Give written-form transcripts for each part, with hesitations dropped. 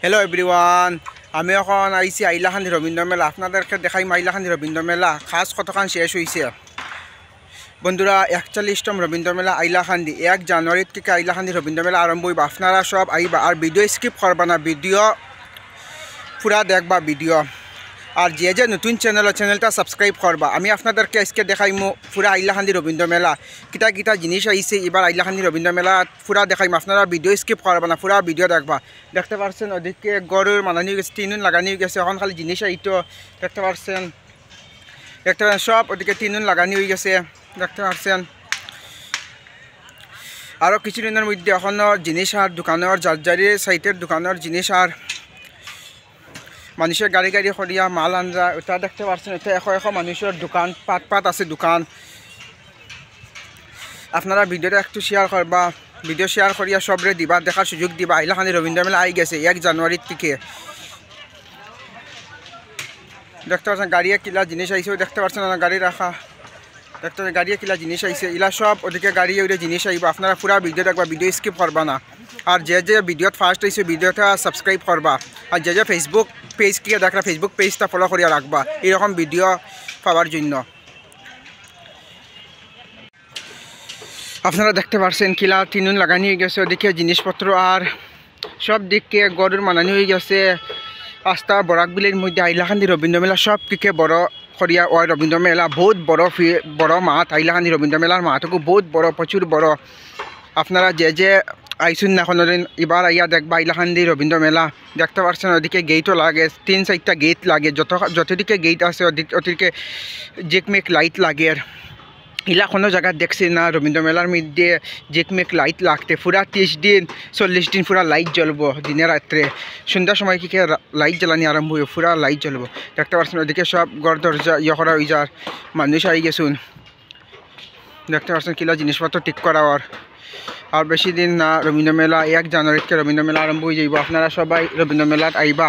Hello everyone, আমি এখন আইসি আইলাখান্দি রবীন্দ্র মেলা। আপনাদেরকে দেখাই আইলাখান্দি রবীন্দ্র মেলা খাস কতক্ষণ শেষ হয়েছে। বন্ধুরা, 41তম রবীন্দ্র মেলা আইলাখান্দি 1 জানুয়ারি থেকে আইলাখান্দি রবীন্দ্র মেলা আরম্ভ হইব। আপনারা সব আইবা আর ভিডিও স্কিপ করবা না, ভিডিও পুরা দেখবা ভিডিও। আর যে নতুন চ্যানেলটা সাবস্ক্রাইব করবা। আমি আপনাদেরকে আজকে দেখাইমু পুরা আইলাখান্দি রবীন্দ্র মেলা কিতা কিতা জিনিস আইছে এবার আইলাখান্দি রবীন্দ্র মেলা পুরা দেখাইম। আপনারা ভিডিও স্কিপ করবা না, পুরা ভিডিও দেখবা। দেখতে পাচ্ছেন ওদিকে গরুর মানানি গেছে, টিনুন লাগানি গেছে, এখন খালি জিনিস আইতো। দেখতে পাচ্ছেন সব ওদিকে টিনুন লাগানি হয়ে গেছে। দেখতে পাচ্ছেন আরও কিছুদিনের মধ্যে এখনও জিনিস আর দোকানের যার সাইটের দোকানের জিনিস আর মানুষের গাড়ি করিয়া মাল আনরা। ওটা দেখতে পাচ্ছেন, এটা এশ মানুষের দোকান, পাট আছে দোকান। আপনারা ভিডিওটা একটু শেয়ার করবা, ভিডিও শেয়ার করিয়া সবরে দিবা, দেখার সুযোগ দিবা। আইলাখান্দি রবীন্দ্র মেলা আই গেছে 1 জানুয়ারির থেকে। দেখতে পাচ্ছেন গাড়িয়ে কিলা জিনিস আইছে, দেখতে পাচ্ছেন গাড়ি রাখা। দেখতে পাচ্ছেন গাড়িয়ে কিলা জিনিস আইছে, ইলা সব ওদিকে গাড়িয়ে ওইটা জিনিস আইব। আপনারা পুরা ভিডিও দেখবা, ভিডিও স্কিপ করবা না। আর যে ভিডিওত ফার্স্ট আইছে ভিডিওটা সাবস্ক্রাইব করবা। আর যে ফেসবুক পেজ থেকে দেখরা ফেসবুক পেজটা ফলো করিয়া রাখবা এরকম ভিডিও পাওয়ার জন্য। আপনারা দেখতে পাচ্ছেন কিলা টিনুন লাগানি হয়ে গেছে, ওদিকে জিনিসপত্র আর সব দিকে গরুর মানানি হয়ে গেছে। রাস্তা বরাকবিলের মধ্যে আইলাখান্দি রবীন্দ্র মেলা সব দিকে বড় করিয়া ওই রবীন্দ্র মেলা বহুত বড় মাঠ। আইলাখান্দি রবীন্দ্র মেলার মাঠও বহুত বড়, প্রচুর বড়। আপনারা যে আইসুন না এখন এবার আইয়া দেখবা আইলাখান্দি রবীন্দ্র মেলা। দেখতে পাচ্ছেন ওদিকে গেটও লাগে, 3-4টা গেট লাগে। যতদিকে গেট আছে ওদিকে জেকমেক লাইট লাগে। ইলা কোনো জায়গা দেখছি না রবীন্দ্র মেলার মধ্যে জেকমেক লাইট লাগতে। পুরা 30 দিন 40 দিন পুরা লাইট জ্বলবো দিনে রাত্রে। সন্ধ্যার সময় কি লাইট জ্বালানি আরম্ভ হইব, পুরা লাইট জ্বলবো। দেখতে পাচ্ছেন ওদিকে সব ঘর দরজা করা হয়ে যার মানুষ আই গেছুন। দেখতে পাচ্ছেন কিলা জিনিসপত্র ঠিক করা আর বেশি দিন না রবীন্দ্র মেলা 1 জানুয়ারিতে রবীন্দ্র মেলা আরম্ভ হয়ে যাইব। আপনারা সবাই রবীন্দ্র মেলাত আইবা,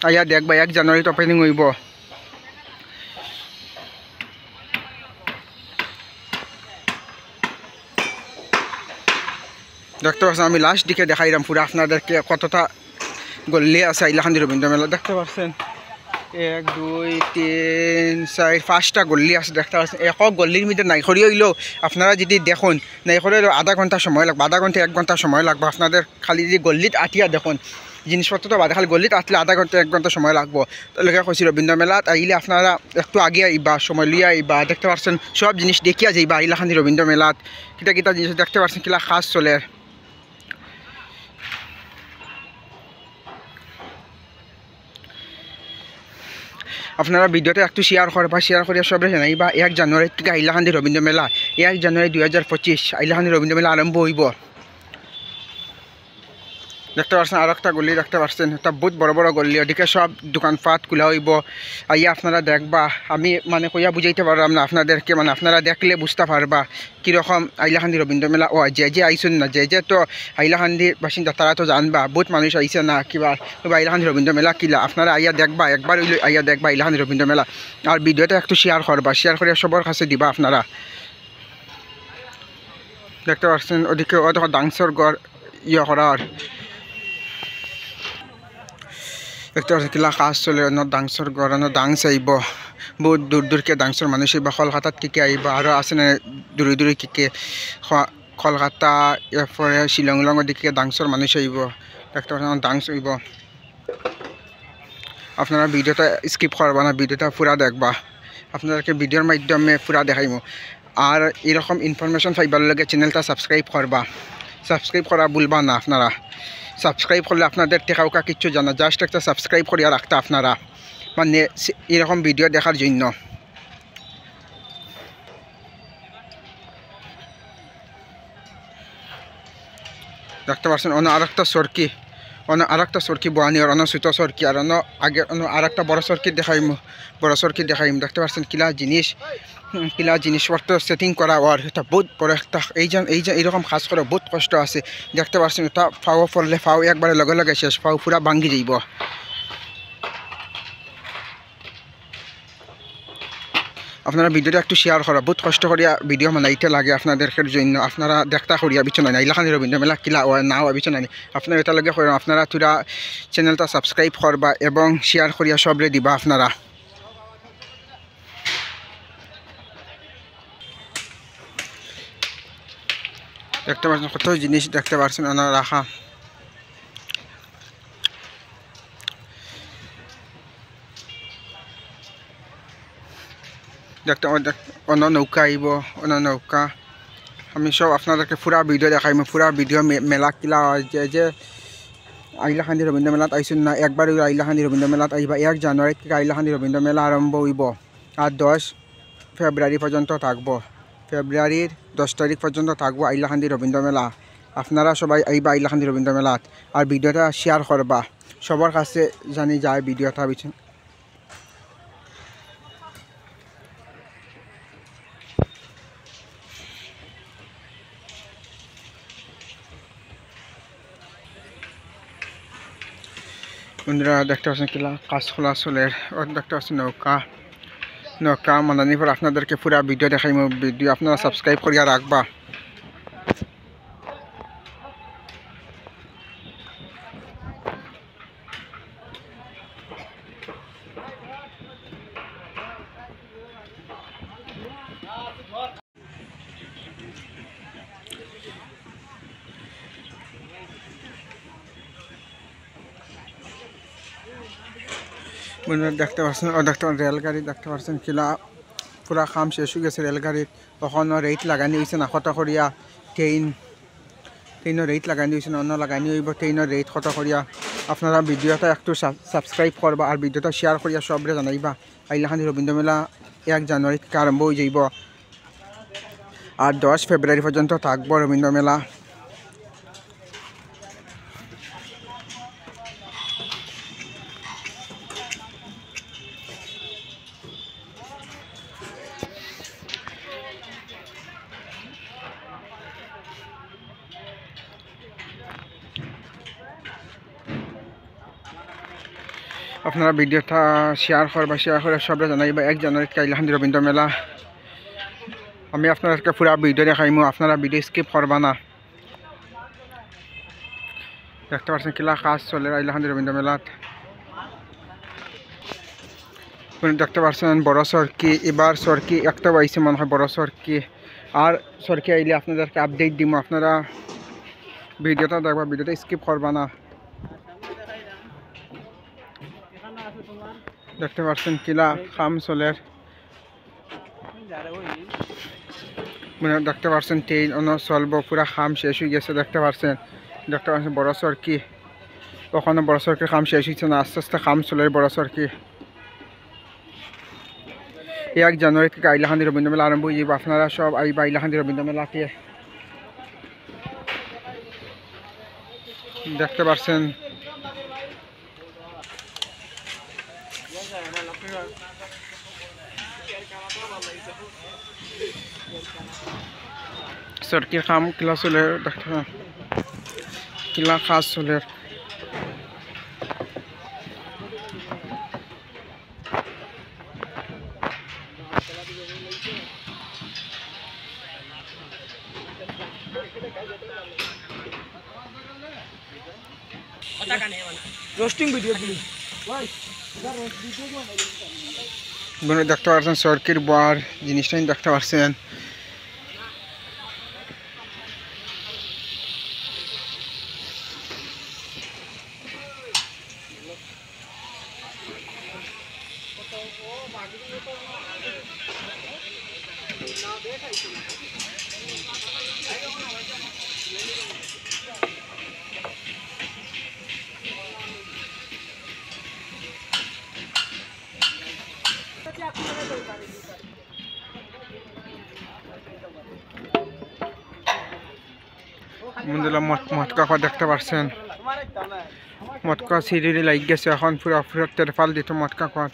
আইয়া দেখবা 1 জানুয়ারিতে ওপেনিং হইব। দেখতে পাচ্ছেন আমি লাস্ট দিকে দেখাইলাম পুরো আপনাদেরকে কতটা গল্লি আছে আইলাখান্দি রবীন্দ্র মেলা। দেখতে পাচ্ছেন 1 2 3 4 5টা গল্লি আছে। দেখতে পাচ্ছেন এক গল্লির মধ্যে নাইখরি হইলেও আপনারা যদি দেখুন নাইখরি আধা ঘন্টা সময় লাগবে, আধা ঘন্টা 1 ঘন্টা সময় লাগবে আপনাদের। খালি যদি গল্লিত আটিয়া দেখুন জিনিসপত্র তো বাদে খালি গল্লিত আটলে আধা ঘন্টা 1 ঘন্টা সময় লাগবো। তাহলে কৈছি রবীন্দ্র মেলাত আইলে আপনারা একটু আগে আইবা, সময় লিয়ে আইবা। দেখতে পাচ্ছেন সব জিনিস দেখিয়া যাইবা আইলাখান্দি রবীন্দ্র মেলাত কিতা কিতা জিনিস দেখতে পাচ্ছেন কিলা খাস চলে। আপনারা ভিডিওটা একটু শেয়ার করবা, শেয়ার করিয়া সবাই জানাইবা 1 জানুয়ারি থেকে আইলাখান্দি রবীন্দ্র মেলা 1 জানুয়ারি 2025 আইলাখান্দি রবীন্দ্র মেলা আরম্ভ হইব। দেখতে পাচ্ছেন আর একটা গল্লি, দেখতে পাচ্ছেন এটা বহুত বড় বড় গল্লি। ওদিকে সব দোকানপাট খোলা হইব, আইয়া আপনারা দেখবা। আমি মানে কইয়া বুঝাইতে পারলাম না আপনাদেরকে, মানে আপনারা দেখলে বুঝতে পারবা কীরকম আইলাখান্দি রবীন্দ্র মেলা। ও যে আইসুন না, যে তো আইলাখান্দির বাসিন্দা তারা তো জানবা বহুত মানুষ আইসে না কিবা আইলাখান্দি রবীন্দ্র মেলা কিলা। আপনারা আইয়া দেখবা, একবার হইলে আইয়া দেখবা আইলাখান্দি রবীন্দ্র মেলা। আর ভিডিওটা একটু শেয়ার করবা, শেয়ার করে সবার কাছে দিবা আপনারা। দেখতে পাচ্ছেন ওদিকে ও দেখো ডান্সর গড় করার। দেখতে পাচ্ছেন কিলা কাজ চলে, অন্য ডান্সর ঘর, অন্য ডান্স আইব। বহুত দূরকে ডান্সর মানুষ আইবা। কলকাতাত কিকে আইবা, আরও আছে না দূরে কিকে কলকাতা, এরপরে শিলং দিকে ডান্সর মানুষ আইব। দেখতে পাচ্ছেন ডান্স হইব। আপনারা ভিডিওটা স্কিপ করবা না, ভিডিওটা পুরা দেখবা। আপনাদেরকে ভিডিওর মাধ্যমে পুরা দেখাইব। আর এরকম ইনফরমেশন পাইবার লাগে চ্যানেলটা সাবস্ক্রাইব করবা, সাবস্ক্রাইব করা ভুলবা না আপনারা। সাবস্ক্রাইব করলে আপনাদের টেকাউকা কিচ্ছু জানা, জাস্ট একটা সাবস্ক্রাইব করিয়া রাখতে আপনারা, মানে এরকম ভিডিও দেখার জন্য। দেখতে পাচ্ছেন অন্য আরেকটা সরকি বয়ানি, আর অন্য ছোটো সরকি, আর অন্য আগে অন্য আরেকটা বড় সরকি দেখাইম, দেখতে পাচ্ছেন কিলা জিনিসপত্র সেটিং করা। আর এটা বহুত বড় একটা এইরকম কাজ করে বহুত কষ্ট আছে। দেখতে পাচ্ছেন এটা ফাও পড়লে ফাও একবারে লগে শেষ, ফাও পুরা ভাঙ্গি যাইব। আপনারা ভিডিওটা একটু শেয়ার করা, বহুত কষ্ট করিয়া ভিডিও বানাইতে লাগে আপনাদের জন্য। আপনারা দেখতা করিয়া বিছনা না ইলাখানি রবীন্দ্র মেলা কিলা না বিছনা নি আপনারা এটা লাগে করেন। আপনারা তোরা চ্যানেলটা সাবস্ক্রাইব করবা এবং শেয়ার করিয়া সবরে দিবা। আপনারা দেখতে পাচ্ছেন কত জিনিস দেখতে পাচ্ছেন ওনারা রাখা। দেখতে অন্য নৌকা আইব, অন্য নৌকা আমি সব আপনাদেরকে পুরা ভিডিও দেখাইম। পুরা ভিডিও মেলা কিলা যে আইলাখান্দি রবীন্দ্র মেলাত আইসুন না একবার আইলাখান্দি রবীন্দ্র মেলাত আইবা। 1 জানুয়ারি থেকে আইলাখান্দি রবীন্দ্র মেলা আরম্ভ হইব আর 10 ফেব্রুয়ারি পর্যন্ত থাকবো। ফেব্রুয়ারির 10 তারিখ পর্যন্ত থাকবো আইলাখান্দি রবীন্দ্র মেলা। আপনারা সবাই আইবা আইলাখান্দি রবীন্দ্র মেলাত আর ভিডিওটা শেয়ার করবা সবার কাছে জানি যায় ভিডিওটা বিছন। বন্ধুরা দেখতে পাচ্ছেন কিলা কাঁচখোলা চলের দেখতে পাচ্ছেন নৌকা নৌকা মানানির পর আপনাদেরকে পুরা ভিডিও দেখাইম। ভিডিও আপনারা সাবস্ক্রাইব করিয়া রাখবা। দেখতে পাচ্ছেন রেলগাড়ি দেখতে পাচ্ছেন কিলা পুরা কাম শেষ হয়ে গেছে রেলগাড়ির। তখন রেট লাগানি হয়েছে না কত করিয়া ট্রেনের রেট লাগানি হয়েছে অন্য লাগানি হইব ট্রেনের রেট কত করিয়া। আপনারা ভিডিওটা একটু সাবস্ক্রাইব করবা আর ভিডিওটা শেয়ার করিয়া সবরে জানাইবা। আইলাখান্দি রবীন্দ্র মেলা 1 জানুয়ারি থেকে আরম্ভ হয়ে যাইব আর 10 ফেব্রুয়ারি পর্যন্ত থাকবো রবীন্দ্র মেলা। আপনারা ভিডিওটা শেয়ার করবা, শেয়ার করে সবরে জানাইবা। 1 জানুয়ারি থেকে আইলাখান্দি রবীন্দ্র মেলা। আমি আপনাদেরকে পুরা ভিডিও দেখাইমু, আপনারা ভিডিও স্কিপ করবা না। দেখতে পাচ্ছেন কিলা কাজ চলে আইলাখান্দি রবীন্দ্র মেলাত। দেখতে পাচ্ছেন বড় সরকি, এবার সরকি একটা পাইছে মনে হয় বড় সরকি। আর সরকি আইলে আপনাদেরকে আপডেট দিব। আপনারা ভিডিওটা দেখবা, ভিডিওটা স্কিপ করবা না। দেখতে পাচ্ছেন কিলা কাম চলের। দেখতে পাচ্ছেন ট্রেন অন্য চলবো, পুরা কাম শেষ হয়ে গেছে। দেখতে পাচ্ছেন বড় সরকি, ওখানে বড় সরকির কাম শেষ হয়েছে না, আস্তে আস্তে কাম চলে বড় সরকি। 1 জানুয়ারি থেকে আইলাখান্দি রবীন্দ্র মেলা আরম্ভ হয়ে যাবে। আপনারা সব আইবা আইলাখান্দি রবীন্দ্র মেলাকে। দেখতে পাচ্ছেন সরকির কাম কিলা চলে, দেখতে কিলা কাজ চলে। দেখতে পাচ্ছেন সরকির বার জিনিসটা দেখতে পাচ্ছেন। মটকা দেখতে পাচ্ছেন, মটকা সিঁড়ি লাগ গেছে এখন পুরা পুরা তেরপাল দিত মটকা কত।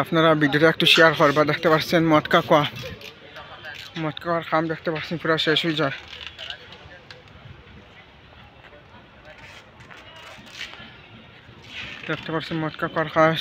আপনারা ভিডিওটা একটু শেয়ার করবা। দেখতে পাচ্ছেন মটকা খাম দেখতে পাচ্ছেন পুরো শেষ হয়ে যায়। দেখতে পাচ্ছেন মটকা কাজ